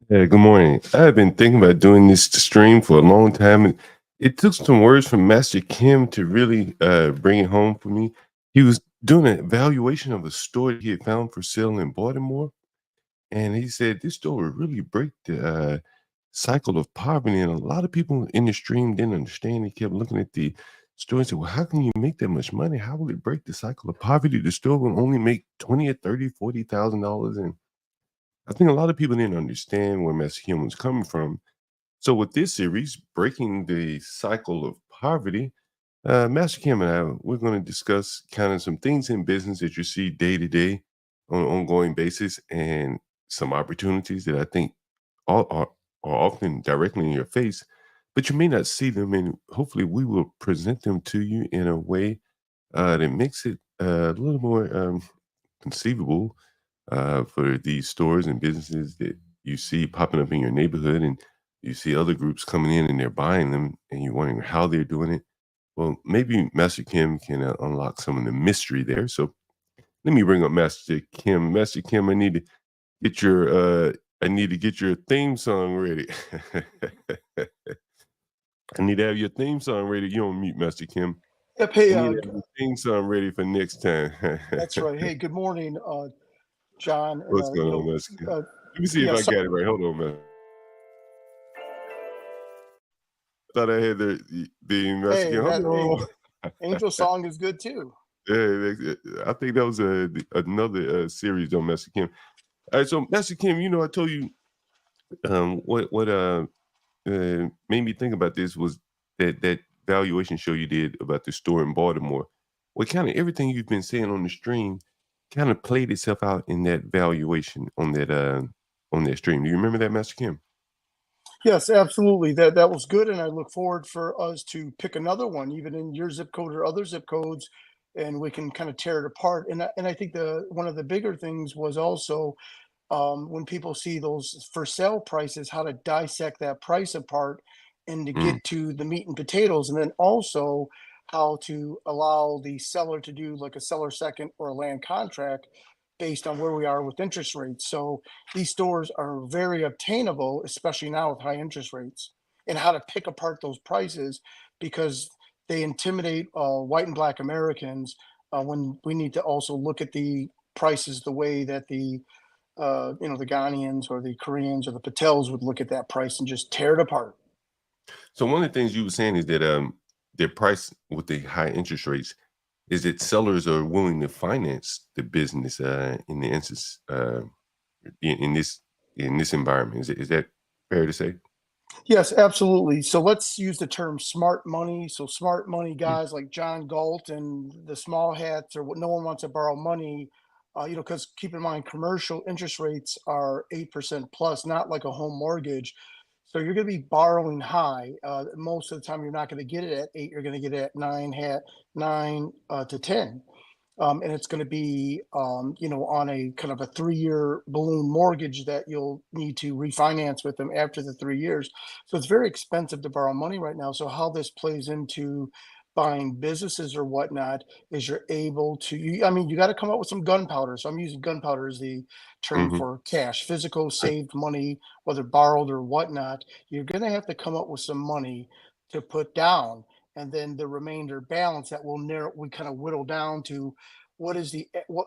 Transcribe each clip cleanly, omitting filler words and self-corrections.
Yeah, good morning. I've been thinking about doing this stream for a long time, and it took some words from Master Kim to really bring it home for me. He was doing an evaluation of a store that he had found for sale in Baltimore, and he said this store would really break the cycle of poverty. And a lot of people in the stream didn't understand. They kept looking at the store and said, "Well, how can you make that much money? How will it break the cycle of poverty? The store will only make 20 or 30, $40,000." And I think a lot of people didn't understand where Master Kim was coming from. So with this series, Breaking the Cycle of Poverty, Master Kim and I, we're going to discuss kind of some things in business that you see day to day on an ongoing basis and some opportunities that I think are often directly in your face, but you may not see them. And hopefully we will present them to you in a way that makes it a little more conceivable for these stores and businesses that you see popping up in your neighborhood, and you see other groups coming in and they're buying them, and you're wondering how they're doing it. Well, maybe Master Kim can unlock some of the mystery there. So let me bring up Master Kim. Master Kim, get your I need to get your theme song ready. I need to have your theme song ready. You don't mute Master Kim. Yep. I Hey, need to have your theme song ready for next time. that's right. Hey, good morning, John. And What's going on, Master Kim? Let me see if yeah, I so, got it right. Hold on, man. Thought I had the hey, Mexican. that Hold hey, on. Angel song is good too. I think that was another series on Mexican. All right, so Mexican, I told you what made me think about this was that valuation show you did about the store in Baltimore. Well, kind of everything you've been saying on the stream kind of played itself out in that valuation on that stream. Do you remember that, Master Kim? Yes, absolutely. That was good, and I look forward for us to pick another one, even in your zip code or other zip codes, and we can kind of tear it apart. And I think the one of the bigger things was also when people see those for sale prices, how to dissect that price apart and to Mm, get to the meat and potatoes, and then also how to allow the seller to do like a seller second or a land contract based on where we are with interest rates. So these stores are very obtainable, especially now with high interest rates, and how to pick apart those prices because they intimidate white and black Americans when we need to also look at the prices the way that the Ghanaians or the Koreans or the Patels would look at that price and just tear it apart. So one of the things you were saying is that their price with the high interest rates is that sellers are willing to finance the business in the instance in this environment. Is that fair to say? Yes, absolutely. So let's use the term smart money. So smart money Mm, guys like John Galt and the small hats or what no one wants to borrow money. Because keep in mind, commercial interest rates are 8% plus, not like a home mortgage. So you're going to be borrowing high. Most of the time, you're not going to get it at eight. You're going to get it at nine to 10. And it's going to be, on a kind of a 3-year balloon mortgage that you'll need to refinance with them after the 3 years. So it's very expensive to borrow money right now. So how this plays into buying businesses or whatnot is you're able to, you got to come up with some gunpowder. So I'm using gunpowder as the term mhm. for cash, physical saved money, whether borrowed or whatnot. You're going to have to come up with some money to put down, and then the remainder balance that will narrow, we kind of whittle down to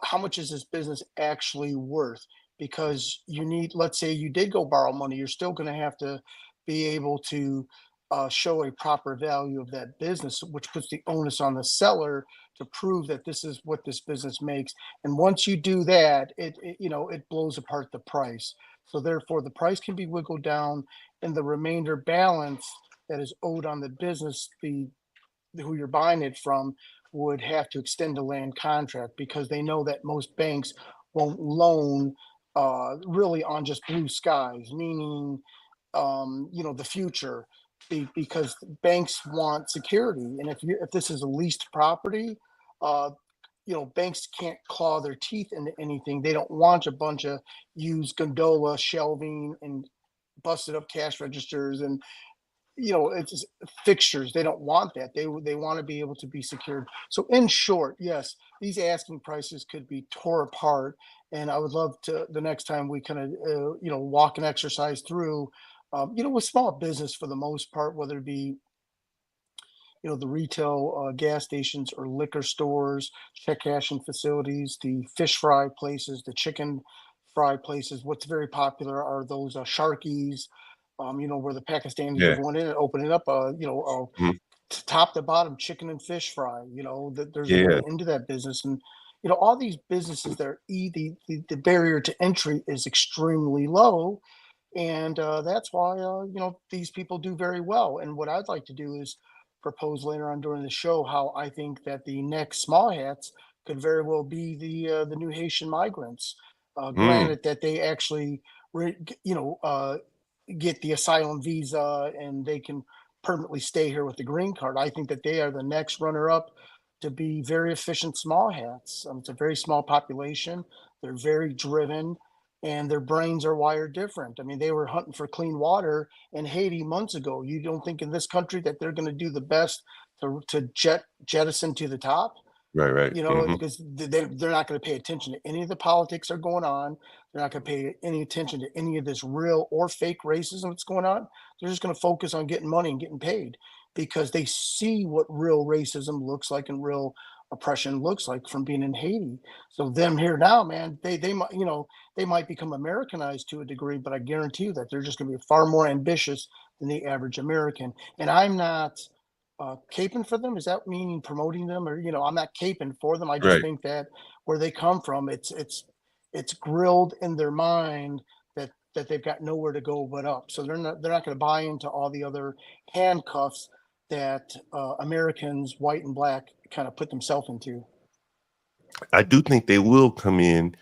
how much is this business actually worth, because you need, let's say you did go borrow money, you're still going to have to be able to show a proper value of that business, which puts the onus on the seller to prove that this is what this business makes. And once you do that, it blows apart the price. So therefore the price can be wiggled down, and the remainder balance that is owed on the business, the who you're buying it from, would have to extend a land contract because they know that most banks won't loan really on just blue skies, meaning the future, because banks want security. And if this is a leased property, uh, banks can't claw their teeth into anything. They don't want a bunch of used gondola shelving and busted up cash registers and it's just fixtures. They don't want that. They want to be able to be secured. So in short, yes, these asking prices could be tore apart. And I would love to the next time we kind of walk and exercise through, with small business for the most part, whether it be the retail gas stations or liquor stores, check cashing facilities, the fish fry places, the chicken fry places. What's very popular are those Sharkies, where the Pakistanis are Yeah. going in and opening up Mhm. top to bottom chicken and fish fry. That there's a Yeah. way into that business, and all these businesses that are the barrier to entry is extremely low, and that's why these people do very well. And what I'd like to do is propose later on during the show how I think that the next small hats could very well be the new Haitian migrants. Mm. Granted that they actually get the asylum visa and they can permanently stay here with the green card. I think that they are the next runner up to be very efficient small hats. It's a very small population. They're very driven and their brains are wired different. I mean, they were hunting for clean water in Haiti months ago. You don't think in this country that they're going to do the best to jettison to the top? Right, right. Mhm. Because they're not going to pay attention to any of the politics that are going on. They're not going to pay any attention to any of this real or fake racism that's going on. They're just going to focus on getting money and getting paid because they see what real racism looks like and real oppression looks like from being in Haiti. So them here now, man, they might they might become Americanized to a degree, but I guarantee you that they're just going to be far more ambitious than the average American. And I'm not caping for them? Is that meaning promoting them? Or, I'm not caping for them. I just Right. think that where they come from, it's grilled in their mind that they've got nowhere to go but up. So they're not going to buy into all the other handcuffs that Americans, white and black, kind of put themselves into. I do think they will come in,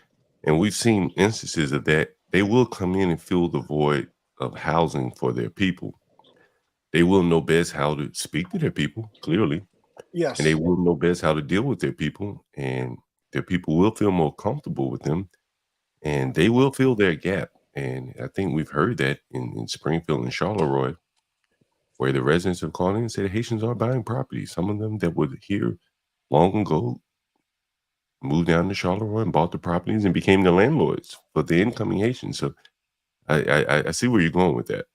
and we've seen instances of that. They will come in and fill the void of housing for their people. They will know best how to speak to their people, clearly, and they Yes. will know best how to deal with their people, and their people will feel more comfortable with them, and they will fill their gap. And I think we've heard that in Springfield and Charleroi, where the residents have called in and said Haitians are buying property. Some of them that were here long ago moved down to Charleroi and bought the properties and became the landlords for the incoming Haitians. So I see where you're going with that.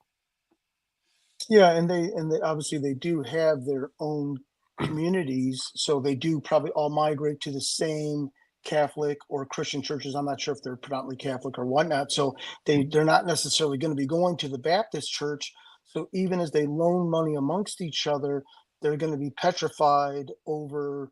Yeah, and they obviously they do have their own communities, so they do probably all migrate to the same Catholic or Christian churches. I'm not sure if they're predominantly Catholic or whatnot. So they're not necessarily going to be going to the Baptist church. So even as they loan money amongst each other, they're going to be petrified over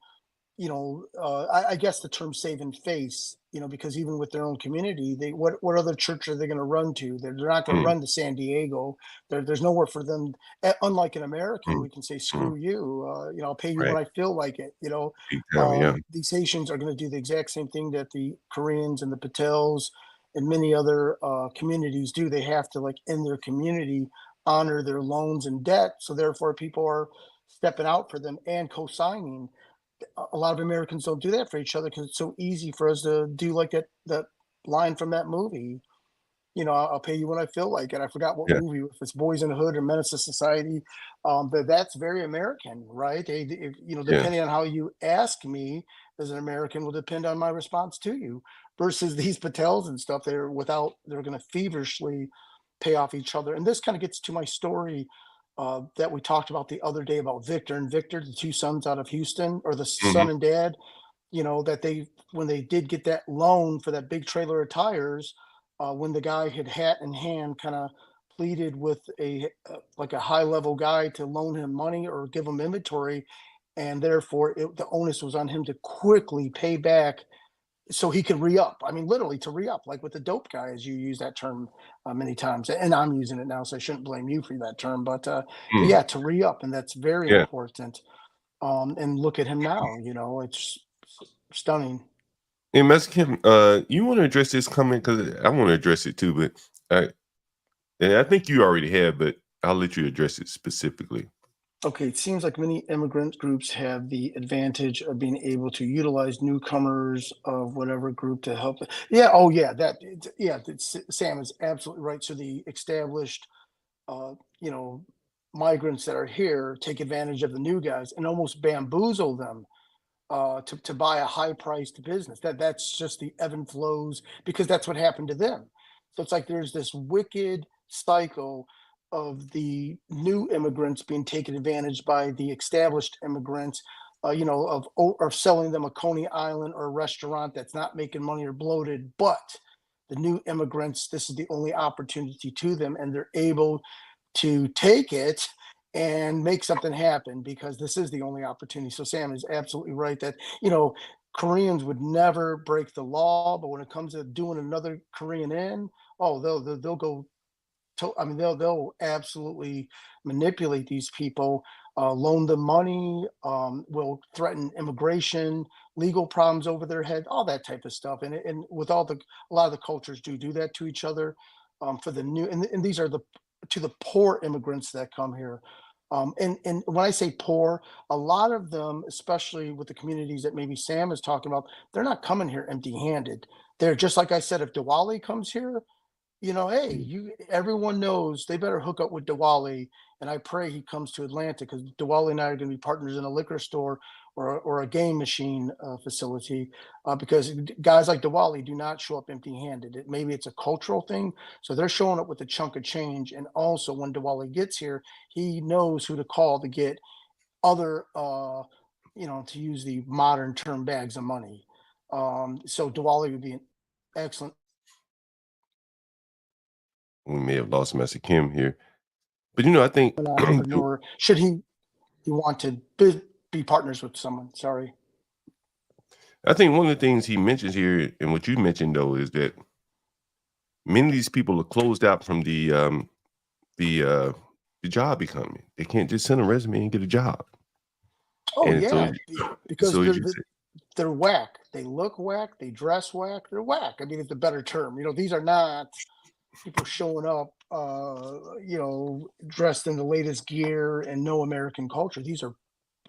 I guess the term saving face, because even with their own community, what other church are they going to run to? They're not going to Mm, run to San Diego. There's nowhere for them. Unlike an American, mm, we can say, mm. screw you. I'll pay you when Right. I feel like it. Big time, yeah. These Haitians are going to do the exact same thing that the Koreans and the Patels and many other communities do. They have to, like, in their community, honor their loans and debt. So therefore, people are stepping out for them and co-signing. A lot of Americans don't do that for each other because it's so easy for us to do like that line from that movie. I'll pay you when I feel like it. I forgot what Yeah, movie, if it's Boys in the Hood or Menace to Society. But that's very American, right? yeah. Depending on how you ask me as an American will depend on my response to you. Versus these Patels and stuff, they're going to feverishly pay off each other. And this kind of gets to my story that we talked about the other day about Victor and Victor, the two sons out of Houston, or the Mhm, son and dad, that they when they did get that loan for that big trailer of tires, when the guy had hat in hand, kind of pleaded with like a high level guy to loan him money or give him inventory, and therefore the onus was on him to quickly pay back so he could re-up. I mean, literally to re-up, like with the dope guy, as you use that term many times, and I'm using it now, so I shouldn't blame you for that term. But mm, yeah, to re-up, and that's very yeah. important. And look at him now. It's stunning. Hey, Mexican, you want to address this comment because I want to address it too, but I and I think you already have, but I'll let you address it specifically. Okay, it seems like many immigrant groups have the advantage of being able to utilize newcomers of whatever group to help. Yeah, oh yeah, Sam is absolutely right. So the established, uh, you know, migrants that are here take advantage of the new guys and almost bamboozle them to buy a high priced business. That's just the ebb and flows because that's what happened to them. So it's like there's this wicked cycle of the new immigrants being taken advantage by the established immigrants. Of selling them a Coney Island or a restaurant that's not making money or bloated, but the new immigrants, this is the only opportunity to them, and they're able to take it and make something happen because this is the only opportunity. So Sam is absolutely right that, Koreans would never break the law, but when it comes to doing another Korean in, oh, they'll go I mean, they'll absolutely manipulate these people, loan them money, will threaten immigration, legal problems over their head, all that type of stuff. And with a lot of the cultures do that to each other, for the new, and these are the to the poor immigrants that come here. And when I say poor, a lot of them, especially with the communities that maybe Sam is talking about, they're not coming here empty-handed. They're just like I said, if Diwali comes here, hey, Mm. everyone knows they better hook up with Diwali, and I pray he comes to Atlanta because Diwali and I are going to be partners in a liquor store or a game machine facility, because guys like Diwali do not show up empty-handed. Maybe it's a cultural thing, so they're showing up with a chunk of change, and also when Diwali gets here, he knows who to call to get other, to use the modern term, bags of money. So Diwali would be an excellent We may have lost Master Kim here, but I think entrepreneur should he want to be partners with someone. Sorry. one of the things he mentions here, and what you mentioned though, is that many of these people are closed out from the uh, the job economy. They can't just send a resume and get a job, Oh and yeah, because so as you say, they're whack. They look whack. They dress whack. They're whack. I mean, it's a better term. These are not people showing up, dressed in the latest gear and no American culture. These are,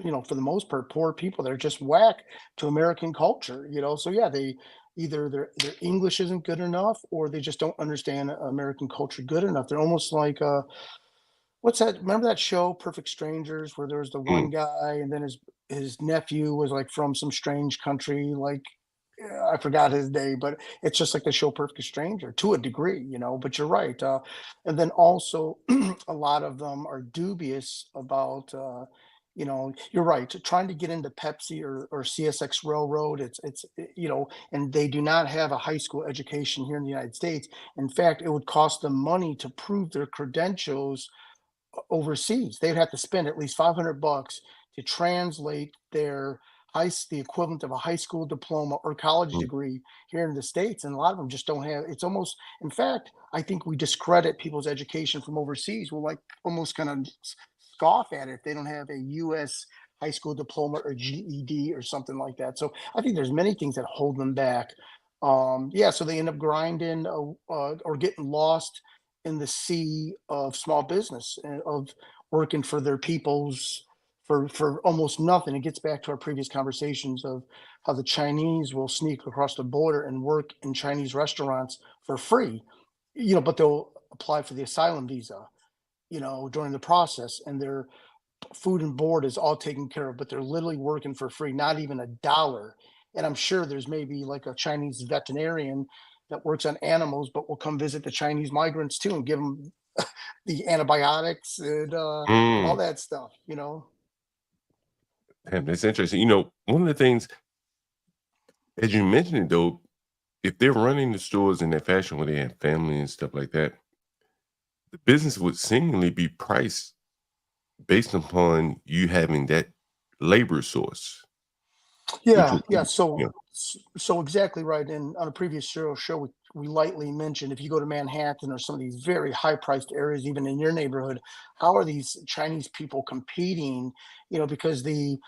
for the most part, poor people. They're just whack to American culture. So yeah, they either their English isn't good enough or they just don't understand American culture good enough. They're almost like what's that? Remember that show, Perfect Strangers, where there was the one mm, guy and then his nephew was like from some strange country, like I forgot his name, but it's just like the show Perfect Stranger to a degree, But you're right, and then also a lot of them are dubious about. You're right. Trying to get into Pepsi or CSX Railroad, and they do not have a high school education here in the United States. In fact, it would cost them money to prove their credentials overseas. They'd have to spend at least 500 bucks to translate the equivalent of a high school diploma or college mm, degree here in the States. And a lot of them just don't have it's almost in fact, I think we discredit people's education from overseas. We'll like almost kind of scoff at it if they don't have a US high school diploma or GED or something like that. So I think there's many things that hold them back. Yeah, so they end up grinding or getting lost in the sea of small business and of working for their peoples for almost nothing. It gets back to our previous conversations of how the Chinese will sneak across the border and work in Chinese restaurants for free, but they'll apply for the asylum visa, during the process, and their food and board is all taken care of, but they're literally working for free, not even a dollar. And I'm sure there's maybe like a Chinese veterinarian that works on animals, but will come visit the Chinese migrants too and give them the antibiotics and all mm. that stuff. Damn, that's interesting. One of the things, as you mentioned it though, if they're running the stores in that fashion where they have family and stuff like that, the business would seemingly be priced based upon you having that labor source, which Yeah, would, yeah. you So, know, so exactly right. And on a previous show, we lightly mentioned if you go to Manhattan or some of these very high-priced areas, even in your neighborhood, how are these Chinese people competing? Because the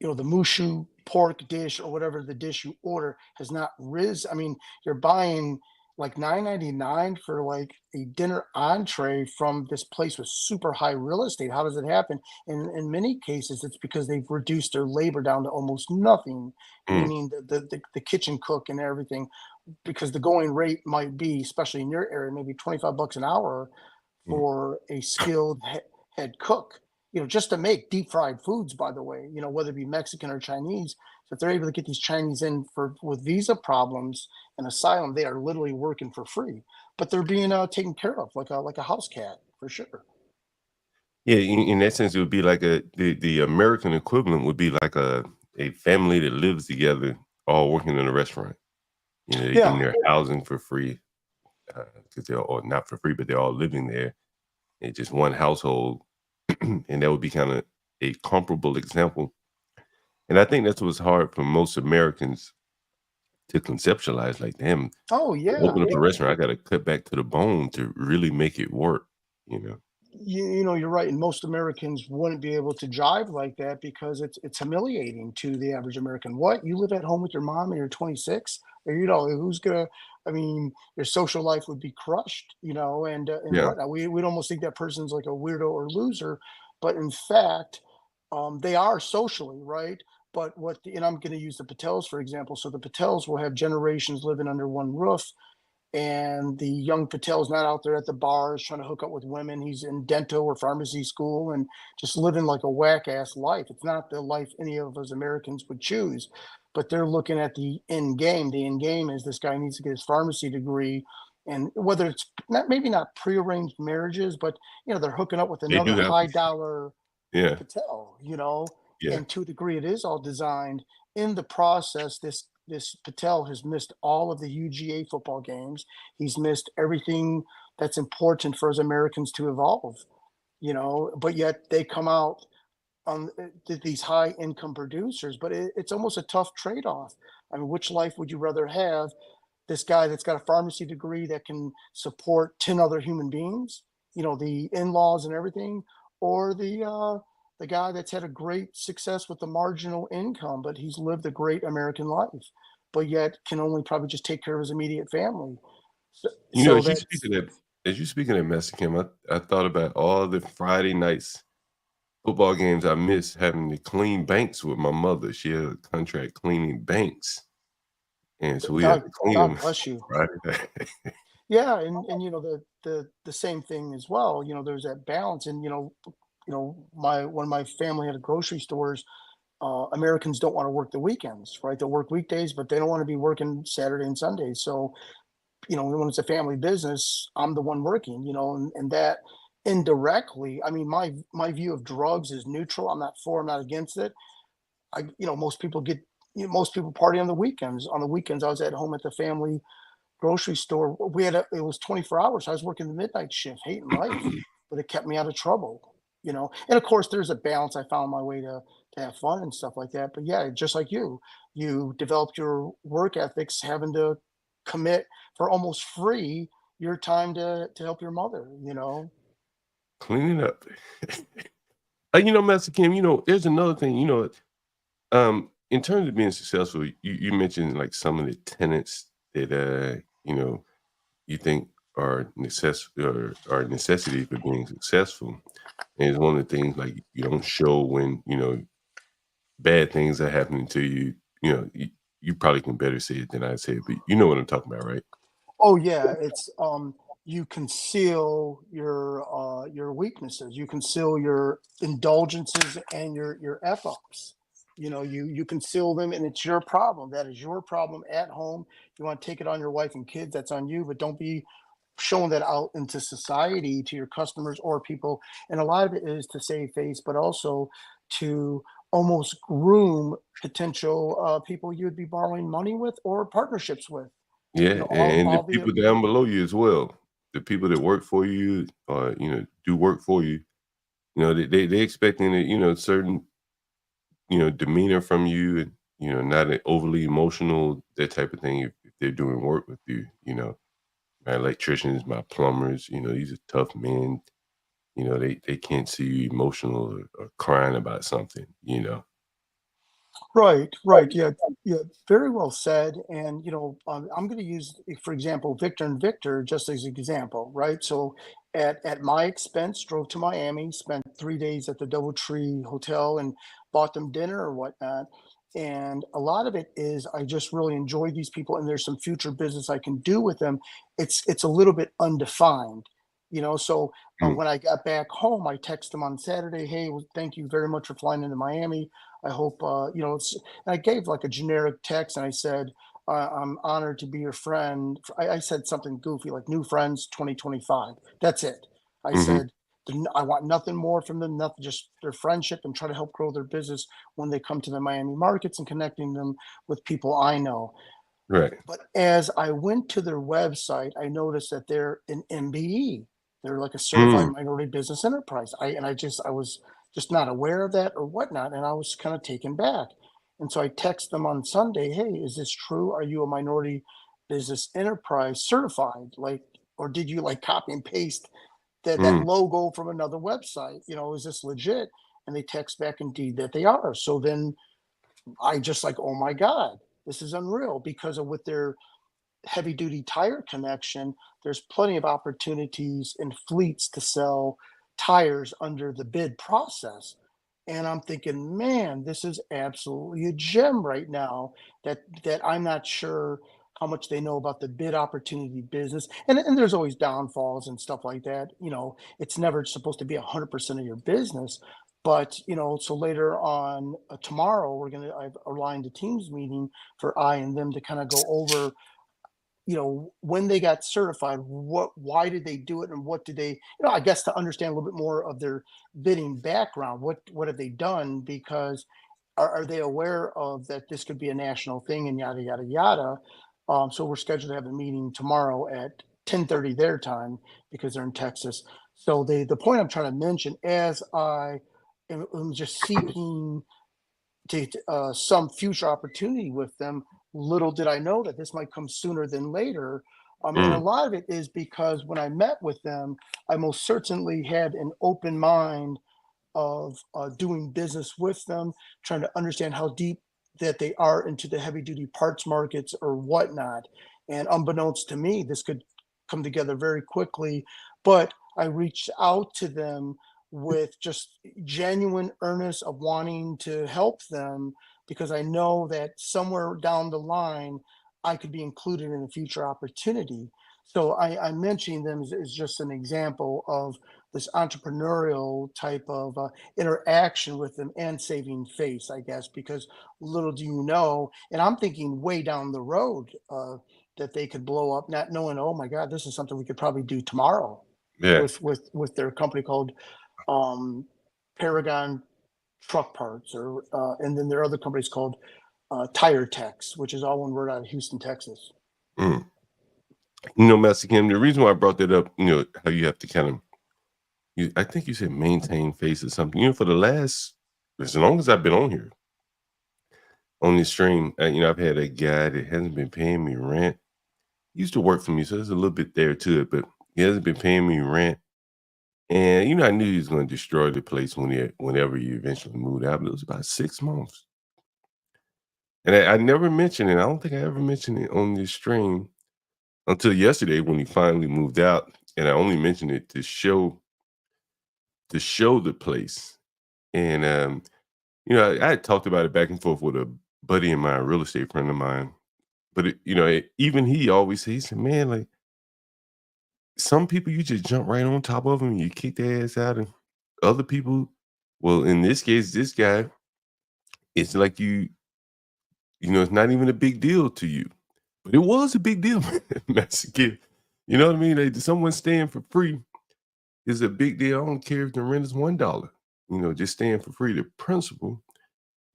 mushu pork dish or whatever the dish you order has not risen. I mean, you're buying like 9.99 for like a dinner entree from this place with super high real estate. How does it happen? And in many cases, it's because they've reduced their labor down to almost nothing, mm, meaning the kitchen cook and everything, because the going rate might be, especially in your area, maybe 25 bucks an hour Mm. for a skilled head cook, just to make deep fried foods, by the way, whether it be Mexican or Chinese. So if they're able to get these Chinese in for with visa problems and asylum, they are literally working for free, but they're being taken care of like a house cat for sure. Yeah, in that sense, it would be like the American equivalent would be like a family that lives together, all working in a restaurant. You know, they're getting Yeah. their housing for free, because they're all not for free, but they're all living there. It's just one household, and that would be kinda a comparable example. And I think that's what's hard for most Americans to conceptualize, like, "Damn, Oh to yeah. open up a restaurant, I gotta cut back to the bone to really make it work," you know? You're right, and most Americans wouldn't be able to jive like that because it's humiliating to the average American. What? You live at home with your mom and you're 26? Or, who's gonna I mean, your social life would be crushed, and Yeah, whatnot. We'd almost think that person's like a weirdo or loser, but in fact, they are socially, right? But and I'm gonna use the Patels, for example. So the Patels will have generations living under one roof, and the young Patel's not out there at the bars trying to hook up with women. He's in dental or pharmacy school and just living like a whack ass life. It's not the life any of us Americans would choose, but they're looking at the end game. The end game is this guy needs to get his pharmacy degree. And whether it's not maybe not prearranged marriages, but they're hooking up with they another do have high dollar yeah, Patel, yeah. and to a degree, it is all designed. In the process, this Patel has missed all of the UGA football games. He's missed everything that's important for us Americans to evolve, but yet they come out on these high income producers. But it's almost a tough trade off. I mean, which life would you rather have? This guy that's got a pharmacy degree that can support 10 other human beings, the in-laws and everything, or the guy that's had a great success with the marginal income, but he's lived a great American life, but yet can only probably just take care of his immediate family. So, You know, so as you that's speak of that as you speaking of Mexican, I thought about all the Friday nights football games I missed having to clean banks with my mother. She had a contract cleaning banks, and so we had God, to clean God them bless you. Friday night. Yeah, and the same thing as well. There's that balance, and my when my family had grocery stores, Americans don't want to work the weekends, right? They'll work weekdays, but they don't want to be working Saturday and Sunday. So, when it's a family business, I'm the one working, and that indirectly, I mean, my view of drugs is neutral. I'm not for, I'm not against it. Most people most people party on the weekends. On the weekends, I was at home at the family grocery store. It was 24 hours. I was working the midnight shift, hating life, but it kept me out of trouble, And of course, there's a balance. I found my way to have fun and stuff like that. But yeah, just like you developed your work ethics, having to commit for almost free your time to help your mother. Cleaning up. Master Kim, there's another thing, in terms of being successful, you mentioned like some of the tenets that you think are necessities for being successful. And it's one of the things like you don't show when, bad things are happening to you. You probably can better say it than I say it, but you know what I'm talking about, right? Oh yeah, it's you conceal your weaknesses, you conceal your indulgences and your F ups. You conceal them and it's your problem. That is your problem at home. You want to take it on your wife and kids, that's on you, but don't be showing that out into society to your customers or people. And a lot of it is to save face, but also to almost groom potential people you'd be borrowing money with or partnerships with. Yeah, and the All the people down below you as well. The people that work for you or, do work for you, they expecting a, certain, demeanor from you and, not an overly emotional, that type of thing if they're doing work with you, My electricians, my plumbers, these are tough men. They can't see you emotional or crying about something. Right, right. Yeah, yeah. Very well said. And I'm going to use, for example, Victor and Victor just as an example, right? So, at my expense, drove to Miami, spent 3 days at the DoubleTree Hotel, and bought them dinner or whatnot. And a lot of it is I just really enjoy these people, and there's some future business I can do with them. It's a little bit undefined. So Mm, when I got back home, I texted him on Saturday, "Hey, well, thank you very much for flying into Miami. I hope it's." And I gave like a generic text, and I said, "I'm honored to be your friend." I said something goofy like "New friends 2025." That's it. I mhm, said, I want nothing more from them, nothing, just their friendship, and try to help grow their business when they come to the Miami markets and connecting them with people I know." right. But as I went to their website, I noticed that they're an MBE. They're like a certified Mm, minority business enterprise. I was just not aware of that or whatnot, and I was kind of taken back. And so I text them on Sunday, "Hey, is this true? Are you a minority business enterprise certified? Like, or did you like copy and paste that mm, logo from another website? Is this legit?" And they text back, "Indeed, that they are." So then I just like, oh my God, this is unreal because of with their heavy duty tire connection, there's plenty of opportunities in fleets to sell tires under the bid process. And I'm thinking, man, this is absolutely a gem right now that I'm not sure how much they know about the bid opportunity business. And there's always downfalls and stuff like that. It's never supposed to be 100% of your business. But, so later on tomorrow, I've aligned a teams meeting for I and them to kind of go over when they got certified, why did they do it, and what did they, I guess to understand a little bit more of their bidding background, what have they done, because are they aware of that this could be a national thing and yada yada yada. So we're scheduled to have a meeting tomorrow at 10:30 their time because they're in Texas. So the point I'm trying to mention, as am just seeking to some future opportunity with them. Little did I know that this might come sooner than later. And a mm, lot of it is because when I met with them, I most certainly had an open mind of doing business with them, trying to understand how deep that they are into the heavy duty parts markets or whatnot. And unbeknownst to me, this could come together very quickly. But I reached out to them with just genuine earnest of wanting to help them because I know that somewhere down the line, I could be included in a future opportunity. So I'm mentioning them as just an example of this entrepreneurial type of interaction with them and saving face, I guess, because little do you know, and I'm thinking way down the road that they could blow up, not knowing, oh my God, this is something we could probably do tomorrow yeah. with their company called um, Paragon Truck Parts, or and then there are other companies called Tire Techs, which is all one word out of Houston, Texas. Mm. Master Kim, the reason why I brought that up, how you have to kind of, I think you said maintain face or something. For the last, as long as I've been on here, on this stream, I've had a guy that hasn't been paying me rent. He used to work for me, so there's a little bit there to it, but he hasn't been paying me rent. And, I knew he was going to destroy the place whenever he eventually moved out, but it was about 6 months. And I never mentioned it. I don't think I ever mentioned it on this stream until yesterday when he finally moved out. And I only mentioned it to show the place. And I had talked about it back and forth with a buddy of mine, a real estate friend of mine. But even he always says, he said, "Man, like some people, you just jump right on top of them, and you kick their ass out, and other people, well, in this case, this guy, it's like it's not even a big deal to you, but it was a big deal, That's a kid. You know what I mean? Someone staying for free is a big deal. I don't care if the rent is $1. Just staying for free, the principle.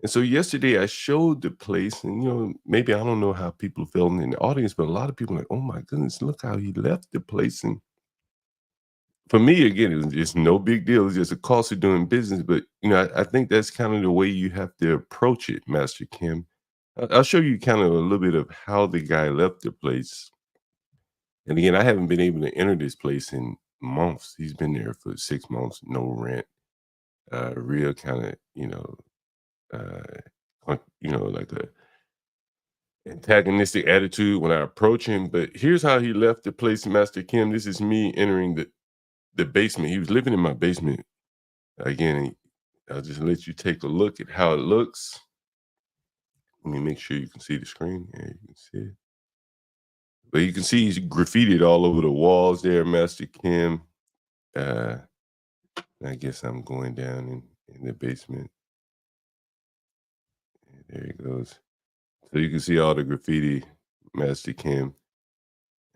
And so yesterday I showed the place, and maybe I don't know how people felt in the audience, but a lot of people like, oh my goodness, look how he left the place. And for me, again, it's just no big deal. It's just a cost of doing business. But I think that's kind of the way you have to approach it, Master Kim. I'll show you kind of a little bit of how the guy left the place. And again, I haven't been able to enter this place in months. He's been there for 6 months, no rent, real kind of, like a antagonistic attitude when I approach him. But here's how he left the place, Master Kim. This is me entering the basement. He was living in my basement. Again, I'll just let you take a look at how it looks. Let me make sure you can see the screen. Yeah, you can see it. But you can see he's graffitied all over the walls there, Master Kim. Uh, I guess I'm going down in the basement. There he goes. So you can see all the graffiti, Master Kim.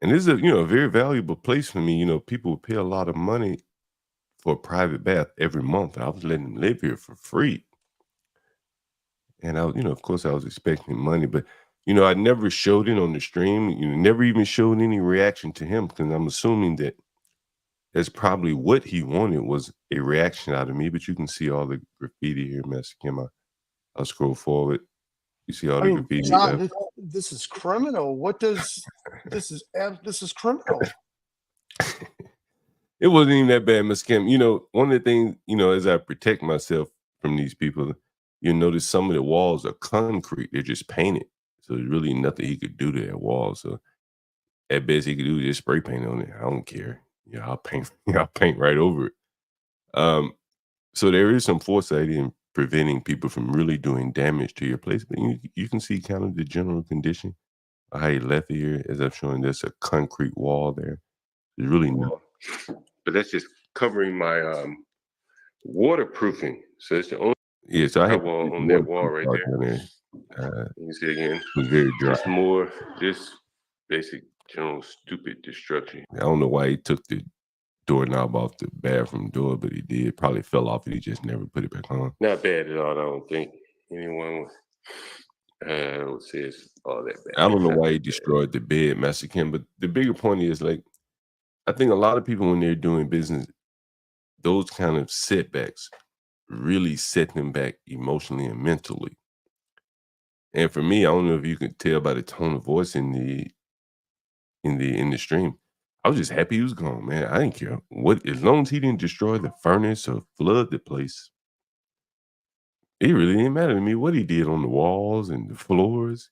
And this is a very valuable place for me. People would pay a lot of money for a private bath every month. I was letting them live here for free. And of course I was expecting money, but I never showed it on the stream, never even showed any reaction to him because I'm assuming that that's probably what he wanted was a reaction out of me. But you can see all the graffiti here, Master Kim. I'll scroll forward. You see all I the mean, graffiti. John, this is criminal. What does this is criminal. It wasn't even that bad, Miss Kim. One of the things, as I protect myself from these people, you'll notice some of the walls are concrete. They're just painted. So there's really nothing he could do to that wall. So at best he could do is just spray paint on it. I don't care. I'll paint, I'll paint right over it. Um, so there is some foresight in preventing people from really doing damage to your place. But you can see kind of the general condition of how he left it here. As I'm showing, there's a concrete wall there. There's really no, but that's just covering my waterproofing. So it's the only so I had wall on that wall right there. You can see again. It was very dry. Just more just basic general stupid destruction. I don't know why he took the doorknob off the bathroom door, but he did. Probably fell off and he just never put it back on. Not bad at all. I don't think anyone would say it's all that bad. I don't know why he destroyed the bed, Master Kim, but the bigger point is like I think a lot of people when they're doing business, those kind of setbacks really set them back emotionally and mentally. And for me, I don't know if you can tell by the tone of voice in the stream. I was just happy he was gone, man. I didn't care what as long as he didn't destroy the furnace or flood the place. It really didn't matter to me what he did on the walls and the floors.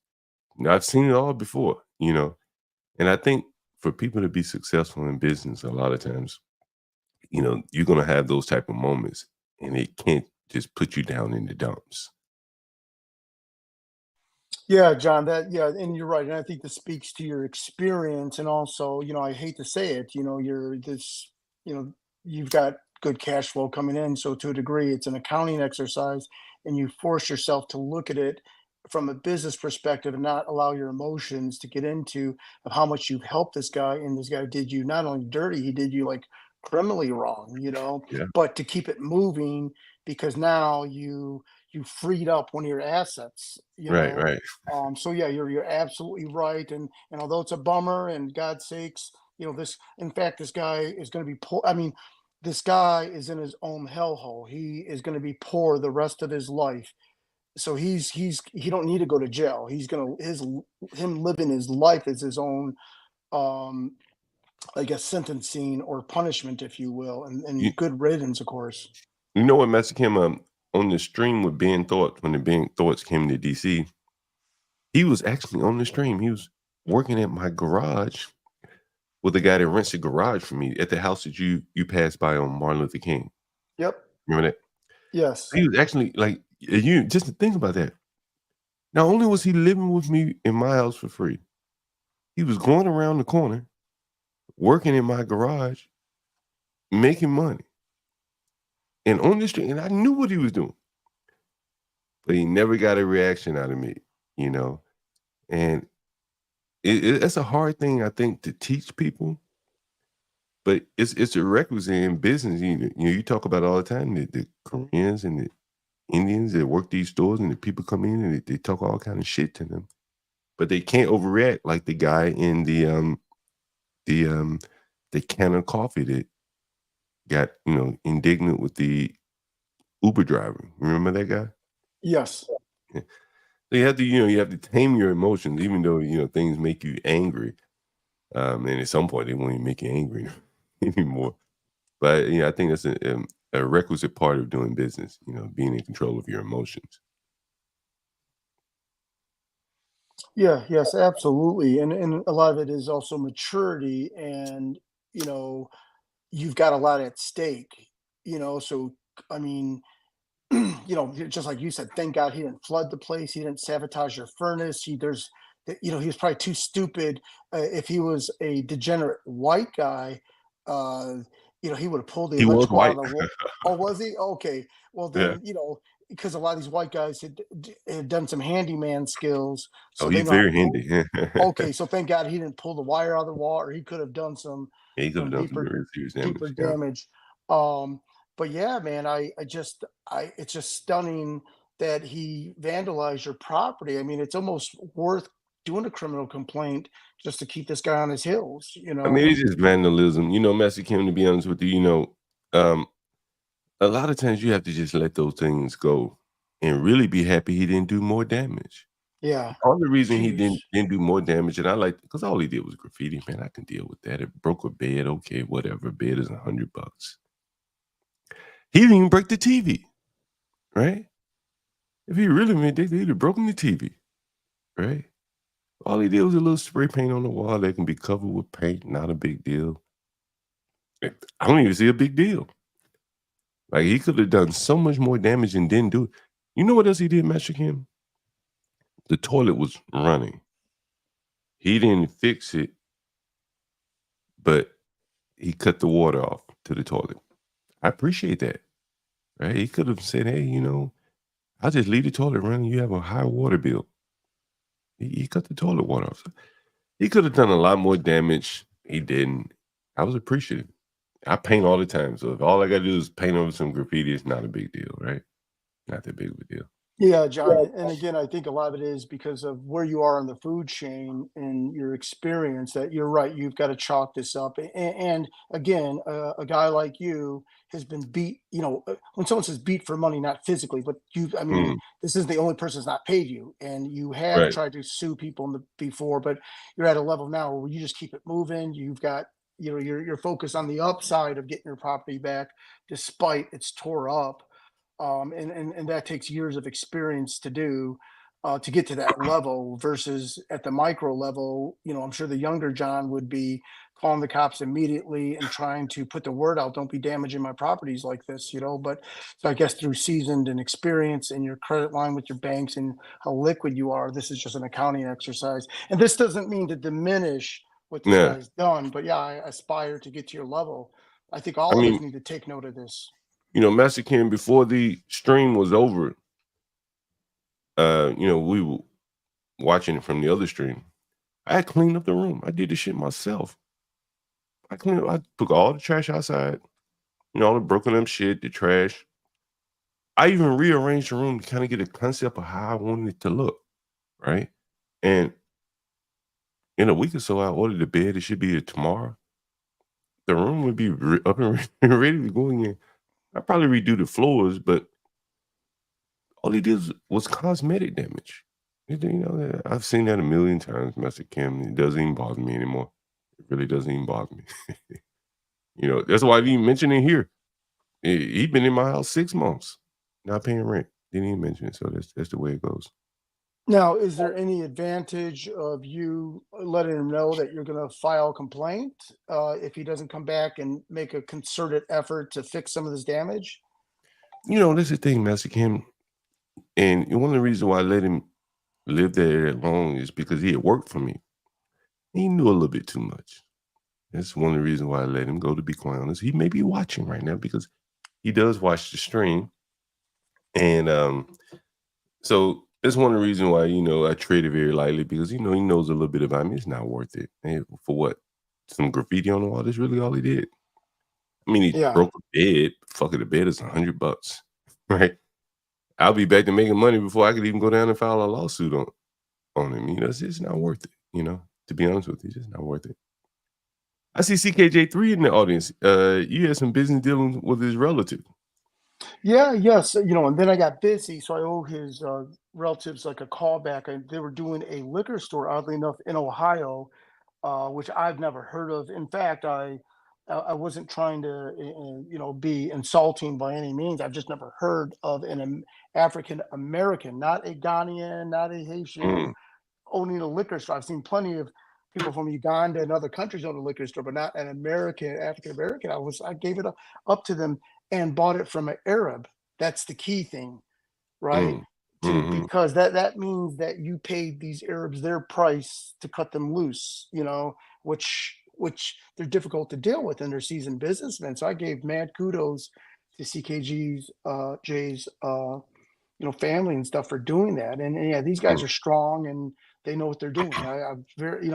I've seen it all before. And I think for people to be successful in business, a lot of times, you're gonna have those type of moments, and it can't just put you down in the dumps. Yeah, John, and you're right. And I think this speaks to your experience. And also, I hate to say it, you know, you've got good cash flow coming in. So to a degree, it's an accounting exercise, and you force yourself to look at it from a business perspective and not allow your emotions to get into of how much you've helped this guy. And this guy did you not only dirty, he did you like criminally wrong, Yeah. but to keep it moving because now you freed up one of your assets, Right, right. so yeah, you're absolutely right, and although it's a bummer, and God's sakes, this. In fact, this guy is going to be poor. I mean, this guy is in his own hellhole. He is going to be poor the rest of his life. So he don't need to go to jail. He's gonna him living his life is his own, um, I guess, sentencing or punishment, if you will, You, and good riddance, of course. you know what, Master Kim? On the stream with Ben Thoughts, when the Ben Thoughts came to DC, he was actually on the stream. He was working at my garage with the guy that rents a garage for me at the house that you passed by on Martin Luther King. Yep. Remember that? Yes. He was actually like you just to think about that. Not only was he living with me in my house for free, he was going around the corner, working in my garage, making money, and on the street. And I knew what he was doing, but he never got a reaction out of me, you know. And it's a hard thing, I think, to teach people, but it's a requisite in business. You talk about all the time the Koreans and the Indians that work these stores, and the people come in and they talk all kind of shit to them, but they can't overreact like the guy in the the can of coffee that got indignant with the Uber driver. Remember that guy? Yes. Yeah. So you have to tame your emotions, even though things make you angry. And at some point, they won't even make you angry anymore. But I think that's a requisite part of doing business. Being in control of your emotions. Yeah, yes, absolutely. And a lot of it is also maturity and, you know, you've got a lot at stake, so I mean, just like you said, thank God he didn't flood the place, he didn't sabotage your furnace. He was probably too stupid. If he was a degenerate white guy, uh, he would have pulled the He was electrical out of white. the wall. Oh, was he? Okay. Well, Yeah. then, because a lot of these white guys had done some handyman skills, Oh, so they he's know how to very pull. handy. Yeah. Okay, so thank God he didn't pull the wire out of the wall, or he could have done some He could have some done some deeper very serious deeper damage. Yeah. damage. Um, but yeah, man, it's just stunning that he vandalized your property. I mean, it's almost worth doing a criminal complaint just to keep this guy on his heels, you I mean, know? it's just vandalism. Master Kim, to be honest with you, um, a lot of times you have to just let those things go and really be happy he didn't do more damage. Yeah. All the reason he Jeez. didn't do more damage, and I like because all he did was graffiti, man. I can deal with that. It broke a bed, okay, whatever. Bed is $100. He didn't even break the TV, right? If he really meant it, he'd have broken the TV, right? All he did was a little spray paint on the wall that can be covered with paint, not a big deal. I don't even see a big deal. Like he could have done so much more damage and didn't do it. You know what else he did, Master Kim? The toilet was running. He didn't fix it, but he cut the water off to the toilet. I appreciate that, right? He could have said, "Hey, I'll just leave the toilet running. You have a high water bill." He cut the toilet water off. So he could have done a lot more damage. He didn't. I was appreciative. I paint all the time, so if all I gotta do is paint over some graffiti, it's not a big deal, right? Not that big of a deal. Yeah, John, and again, I think a lot of it is because of where you are in the food chain and your experience that you're right, you've got to chalk this up. And again, a guy like you has been beat, when someone says beat for money, not physically, but I mean, Mm, this is the only person that's not paid you. And you have right. tried to sue people before, but you're at a level now where you just keep it moving. You've got, you're focused on the upside of getting your property back despite it's tore up, and that takes years of experience to do, to get to that level versus at the micro level. I'm sure the younger John would be calling the cops immediately and trying to put the word out, don't be damaging my properties like this, but so I guess through seasoned and experience and your credit line with your banks and how liquid you are, this is just an accounting exercise. And this doesn't mean to diminish what this Yeah. guy's done, but yeah, I aspire to get to your level. I think I all of us mean, need to take note of this. Master Kim, before the stream was over, we were watching it from the other stream. I cleaned up the room. I did the shit myself. I took all the trash outside, all the broken up shit, the trash. I even rearranged the room to kind of get a concept of how I wanted it to look, right? And in a week or so, I ordered the bed. It should be here tomorrow. The room would be up and ready to go again. I probably redo the floors, but all he did was cosmetic damage. I've seen that a million times, Master Kim. It doesn't even bother me anymore. It really doesn't even bother me. That's why I didn't mention it here. He'd been in my house 6 months, not paying rent. Didn't even mention it. So that's the way it goes. Now, is there any advantage of you letting him know that you're gonna file a complaint, if he doesn't come back and make a concerted effort to fix some of this damage? That's the thing, Master Kim. And one of the reasons why I let him live there that long is because he had worked for me. He knew a little bit too much. That's one of the reasons why I let him go, to be quite honest. He may be watching right now because he does watch the stream. And so that's one of the reasons why, I treat it very lightly because, he knows a little bit about me. It's not worth it. And for what? Some graffiti on the wall. That's really all he did. I mean, he Yeah. broke a bed. Fuck it, a bed is $100, right? I'll be back to making money before I could even go down and file a lawsuit on him. It's just not worth it, to be honest with you, it's just not worth it. I see CKJ3 in the audience. You had some business dealing with his relative. Yeah, yes, and then I got busy, so I owe his, relatives, like, a callback, and they were doing a liquor store, oddly enough, in Ohio, which I've never heard of. In fact, I wasn't trying to, be insulting by any means. I've just never heard of an African American, not a Ghanaian, not a Haitian, Mm, owning a liquor store. I've seen plenty of people from Uganda and other countries own a liquor store, but not an American, African American. I gave it up to them and bought it from an Arab. That's the key thing, right? mm, mhm, Because that means that you paid these Arabs their price to cut them loose, which which they're difficult to deal with, and they're seasoned businessmen. So I gave mad kudos to CKG's Jay's family and stuff for doing that. And yeah, these guys mm, are strong and they know what they're doing. I've very,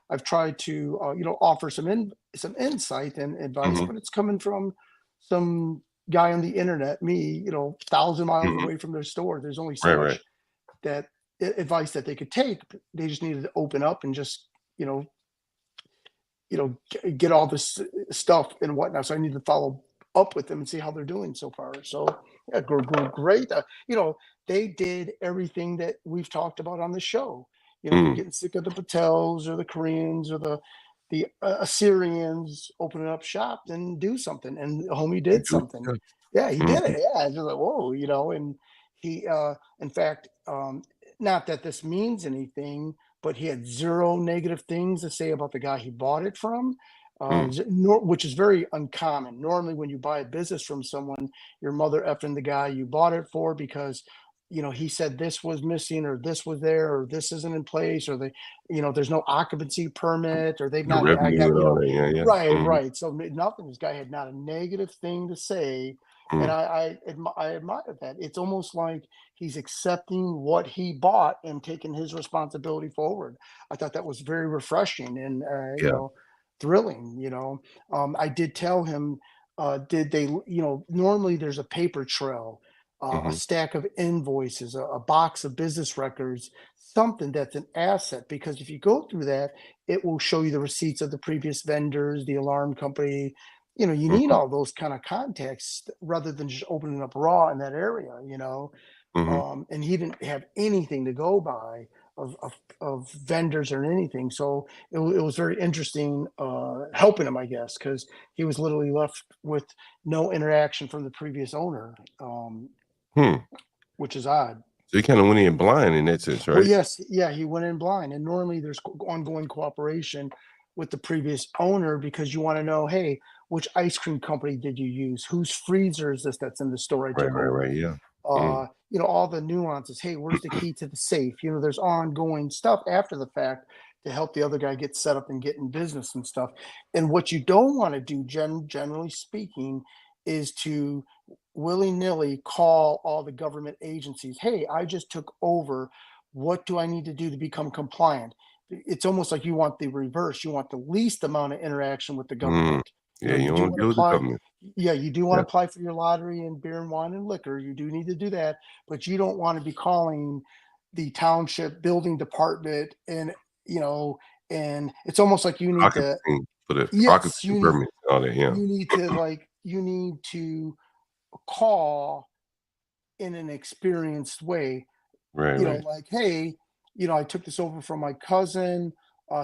I've tried to, offer some insight and advice, mhm, but it's coming from some guy on the internet, me, 1,000 miles mhm. away from their store. There's only so Right, right. much that advice that they could take. They just needed to open up and just, you know, get all this stuff and whatnot. So I need to follow up with them and see how they're doing so far. So yeah, great. They did everything that we've talked about on the show. You're Mm. getting sick of the Patels or the Koreans or the Assyrians opening up shop and do something. And homie You did do it something. yourself. Yeah, he did Mhm, it. Yeah, I was like, whoa, and he, in fact, not that this means anything, but he had zero negative things to say about the guy he bought it from, mm. which is very uncommon. Normally, when you buy a business from someone, your mother effing the guy you bought it for because he said this was missing or this was there or this isn't in place or there's no occupancy permit or they've The not I revenue got and all that, yeah, yeah. right, Mhm, right. So nothing. This guy had not a negative thing to say, and mm. I admire that. It's almost like he's accepting what he bought and taking his responsibility forward. I thought that was very refreshing and Yeah. thrilling. I did tell him, did they, normally there's a paper trail, a Mhm, stack of invoices, a box of business records, something that's an asset. Because if you go through that, it will show you the receipts of the previous vendors, the alarm company. You need mhm, all those kind of contexts rather than just opening up raw in that area. mhm. And he didn't have anything to go by of vendors or anything. So it was very interesting helping him, I guess, because he was literally left with no interaction from the previous owner, Hmm. which is odd. So you kinda went in blind in that sense, Well, right? yes, yeah, he went in blind, and normally there's ongoing cooperation with the previous owner because you want to know, hey, which ice cream company did you use? Whose freezer is this that's in the store I Right, took right, over? right, yeah. Mm, All the nuances. Hey, where's the key to the safe? There's ongoing stuff after the fact to help the other guy get set up and get in business and stuff. And what you don't want to do, generally speaking, is to willy nilly call all the government agencies. Hey, I just took over. What do I need to do to become compliant? It's almost like you want the reverse. You want the least amount of interaction with the mm. government. Yeah, you You don't do wanna want to deal with the apply. government. Yeah, you do want Yeah. to apply for your lottery and beer and wine and liquor. You do need to do that, but you don't want to be calling the township building department you know, and it's almost like you need to, Occupancy for the yes, occupancy permits and all that, yeah. you need to call in an experienced way, Right, right. like, hey, I took this over from my cousin.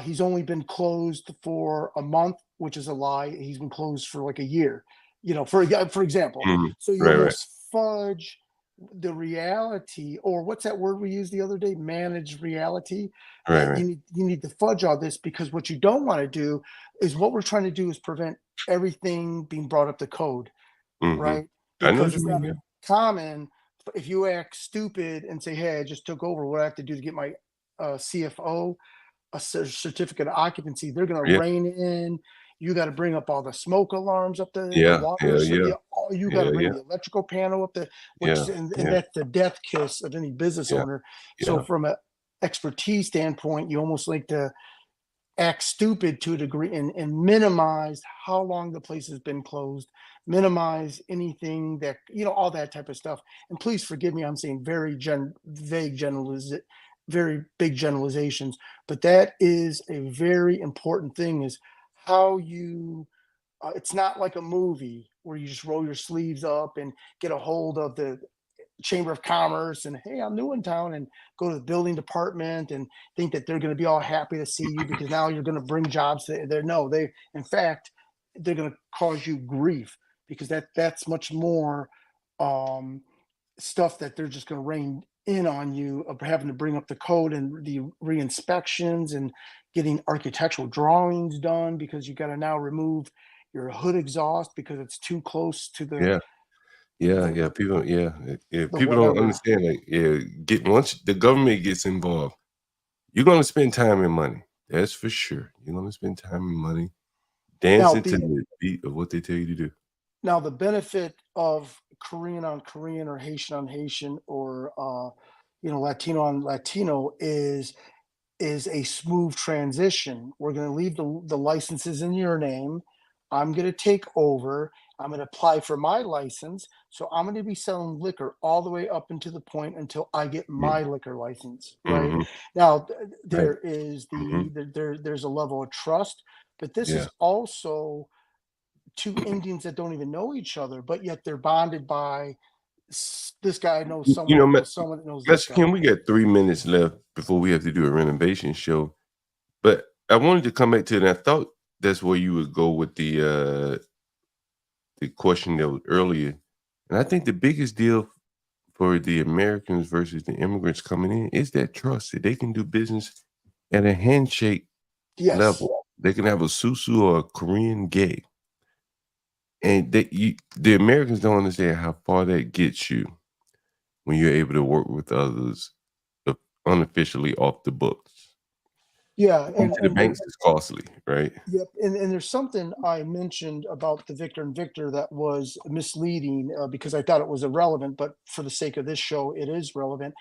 He's only been closed for a month, which is a lie. He's been closed for like a year, for example. Mhm. So you Right, right. almost fudge the reality, or what's that word we used the other day? Managed reality. Right, That right. you need to fudge all this because what you don't want to do is what we're trying to do is prevent everything being brought up to code, Mhm. right? I know Because what you it's mean, not yeah. common if you act stupid and say, "Hey, I just took over. What I have to do to get my CFO a certificate of occupancy?" They're going to Yeah, rein in. You got to bring up all the smoke alarms up the yeah, water. yeah, So yeah, you got to yeah, bring yeah, the electrical panel up which yeah, and yeah, that's the death kiss of any business yeah, owner. So yeah. from a expertise standpoint, you almost like to act stupid to a degree and minimize how long the place has been closed, minimize anything that, all that type of stuff. And please forgive me, I'm saying very vague very big generalizations, but that is a very important thing is how you, it's not like a movie where you just roll your sleeves up and get a hold of the Chamber of Commerce and, hey, I'm new in town, and go to the building department and think that they're going to be all happy to see you because now you're going to bring jobs to there. No, in fact, they're going to cause you grief because that's much more um, stuff that they're just going to rain in on you of having to bring up the code and the re-inspections and getting architectural drawings done because you got to now remove your hood exhaust because it's too close to Yeah, yeah, the yeah, people yeah, the people don't whatever. understand, like, yeah, get once the government gets involved, you're gonna spend time and money. That's for sure. You're gonna spend time and money Now dancing to the the beat of what they tell you to do. now the benefit of Korean on Korean or Haitian on Haitian or Latino on Latino is a smooth transition. We're going to leave the licenses in your name. I'm going to take over. I'm going to apply for my license. So I'm going to be selling liquor all the way up into the point until I get my Mm, liquor license, right? mhm, Now right, there is mhm, there's a level of trust, but this yeah. is also two Indians that don't even know each other, but yet they're bonded by this guy knows You someone know, that knows someone that knows this Master Kim, guy. we got 3 minutes left before we have to do a renovation show, but I wanted to come back to it, and I thought that's where you would go with the question that was earlier, and I think the biggest deal for the Americans versus the immigrants coming in is that trust that they can do business at a handshake Yes. level. They can have a susu or a Korean gay, and the Americans don't understand how far that gets you when you're able to work with others uh, unofficially off the books. Yeah, Going to the banks is costly, right? yep, and there's something I mentioned about the Victor and Victor that was misleading, because I thought it was irrelevant, but for the sake of this show, it is relevant.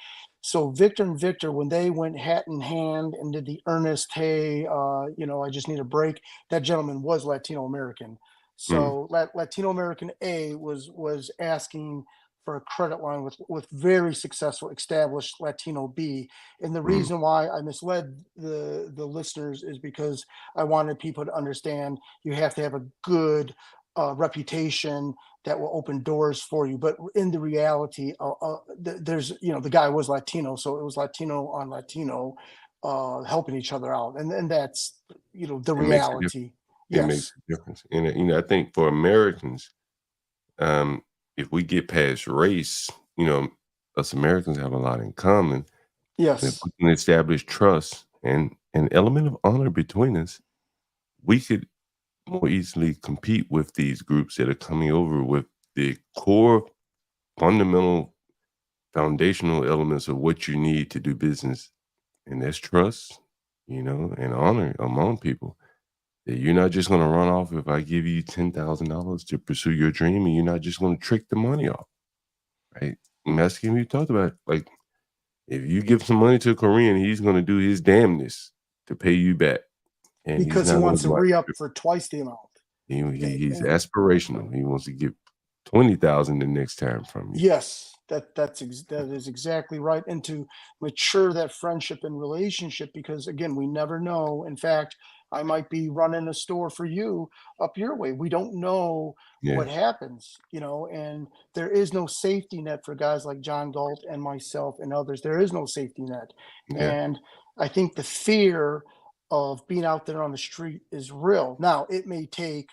So Victor and Victor, when they went hat in hand and did the earnest, hey, I just need a break. That gentleman was Latino American. Mm, So Latino American A was asking for a credit line with very successful established Latino B. And the mm, reason why I misled the listeners is because I wanted people to understand you have to have a good reputation that will open doors for you. But in the reality, there's the guy was Latino, so it was Latino on Latino helping each other out, and that's the it makes a difference. reality. It makes Yes, a difference, and I think for Americans, um, if we get past race, us Americans have a lot in common. And if yes. we can establish trust and an element of honor between us, we could more easily compete with these groups that are coming over with the core fundamental foundational elements of what you need to do business. And that's trust, and honor among people. That you're not just gonna run off if I give you $10,000 to pursue your dream, and you're not just gonna trick the money off, right? And that's what we talked about. Like, if you give some money to a Korean, he's gonna do his damnness to pay you back, and he's Because he not gonna wants to go out re-up for twice the amount. he's And aspirational. He wants to get 20,000 the next time from you. yes, that is exactly right, and to mature that friendship and relationship because again, we never know. In fact, I might be running a store for you up your way. We don't know Yeah, what happens, and there is no safety net for guys like John Galt and myself and others. There is no safety net. yeah, And I think the fear of being out there on the street is real. Now, it may take,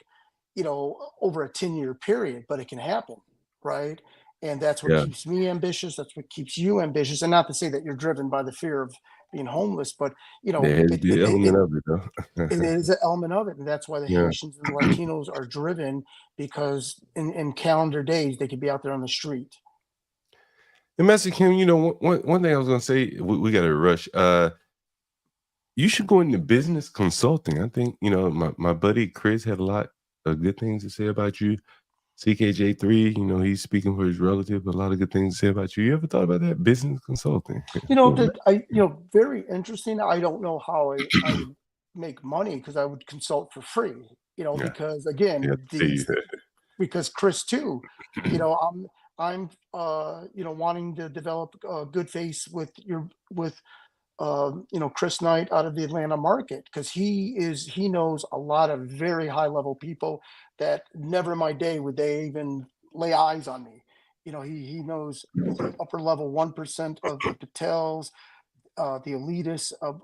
over a 10-year period, but it can happen, right? And that's what yeah. keeps me ambitious. That's what keeps you ambitious. And not to say that you're driven by the fear of being homeless, but There has to be an element of it, it though. is an element of it. And that's why the Yeah. Haitians and the Latinos are driven because in calendar days they could be out there on the street. And Master Kim, one thing I was gonna say, we gotta rush. You should go into business consulting. I think, my buddy Chris had a lot of good things to say about you. CKJ3, he's speaking for his relative, a lot of good things to say about you. You ever thought about that? Business consulting. Very interesting. I don't know how I would make money because I would consult for free, Yeah, because yeah, again, see you. because Chris too, I'm wanting to develop a good face with Chris Knight out of the Atlanta market because he knows a lot of very high level people that never in my day would they even lay eyes on me. He knows the upper level 1% of the Patels, the elitists of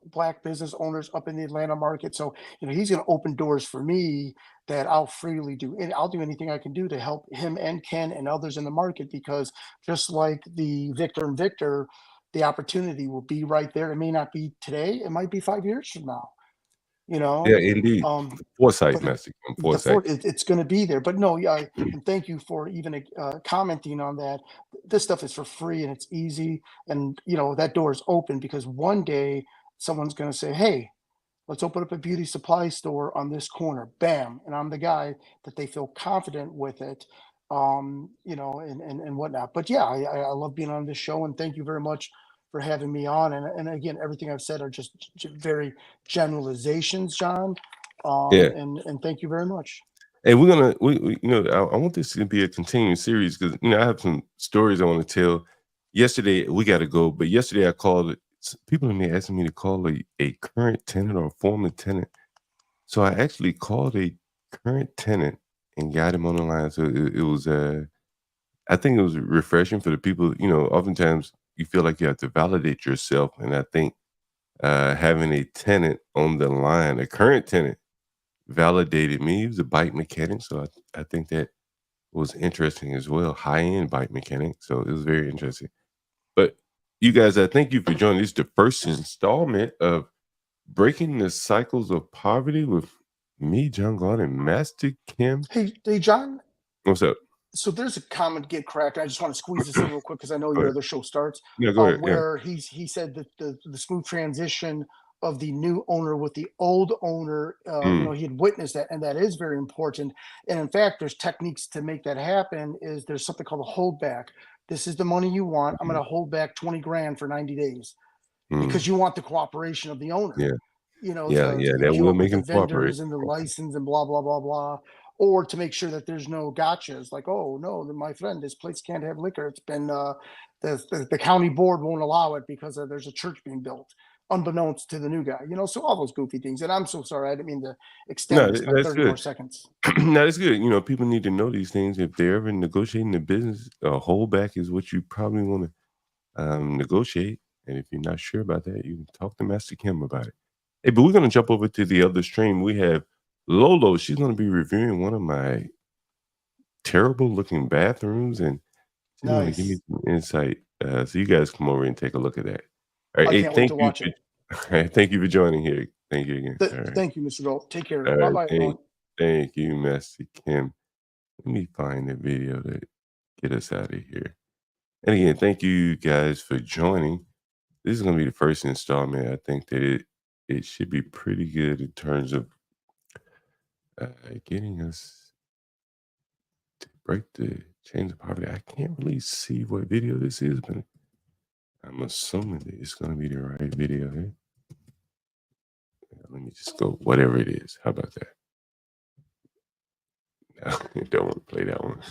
black business owners up in the Atlanta market. So, he's going to open doors for me that I'll freely do. And I'll do anything I can do to help him and Ken and others in the market because just like the Victor and Victor, the opportunity will be right there. It may not be today, it might be 5 years from now, you Yeah, know. indeed. Um, Foresight, but Master Kim, foresight. it's going to be there. But no, yeah, and thank you for even commenting on that. This stuff is for free and it's easy, and that door is open because one day someone's going to say, "Hey." let's open up a beauty supply store on this corner. Bam. And I'm the guy that they feel confident with it, and whatnot. But yeah, I love being on this show, and thank you very much for having me on. And again, everything I've said are just very generalizations, John. Yeah. And thank you very much. And we're gonna I want this to be a continuing series because I have some stories I want to tell. Yesterday we got to go, but yesterday I called people in there asking me to call a current tenant or a former tenant. So I actually called a current tenant and got him on the line. So it was I think it was refreshing for the people. Oftentimes you feel like you have to validate yourself, and I think having a tenant on the line, a current tenant, validated me. He was a bike mechanic, so I think that was interesting as well. High-end bike mechanic, so it was very interesting. But you guys, I thank you for joining. This is the first installment of Breaking the Cycles of Poverty with me, John Galt, and Master Kim. Hey, John. What's up? So there's a comment get cracked. I just want to squeeze this in real quick because I know Go your ahead. other show starts. Yeah, go ahead. Yeah. Where he said that the smooth transition of the new owner with the old owner, Mm, he had witnessed that, and that is very important. And in fact, there's techniques to make that happen. Is there's something called a holdback. This is the money you want. I'm going mm, to hold back 20 grand for 90 days because mm. you want the cooperation of the owner, Yeah, yeah, to yeah. to That queue will up with make the him cooperate. vendors and the license and blah blah blah blah, or to make sure that there's no gotchas. Like, oh no, my friend, this place can't have liquor. It's been the county board won't allow it because there's a church being built, unbeknownst to the new guy. So all those goofy things. And I'm so sorry, I didn't mean to extend No, this by that's 30 more good. seconds. No, that's good. People need to know these things if they're ever negotiating the business. A holdback is what you probably want to negotiate. And if you're not sure about that, you can talk to Master Kim about it. Hey, but we're gonna jump over to the other stream. We have Lolo. She's gonna be reviewing one of my terrible looking bathrooms, and she's gonna give me Nice. some insight. So you guys come over and take a look at that. All right. I Hey, can't wait thank to you watch for it. all right, thank you for joining here. Thank you again. All right. Thank you, Mr. Galt. Take care. All Bye right. bye, everyone. Thank you, Master Kim. Let me find the video to get us out of here. And again, thank you guys for joining. This is gonna be the first installment. I think that it should be pretty good in terms of getting us to break the chains of poverty. I can't really see what video this is, but I'm assuming that it's gonna be the right video here. Let me just go whatever it is. How about that? No, I don't want to play that one.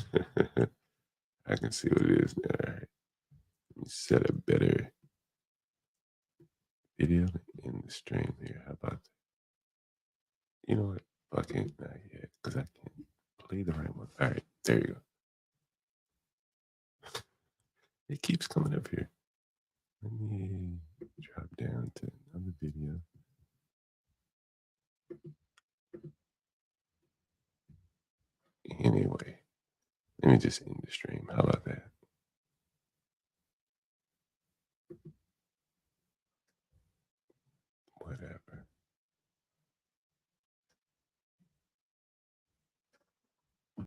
I can see what it is now. All right. Let me set a better video in the stream here. How about that? You know what? Fucking not yet, because I can't play the right one. All right, there you go. It keeps coming up here. Let me drop down to another video. Anyway, let me just end the stream. How about that?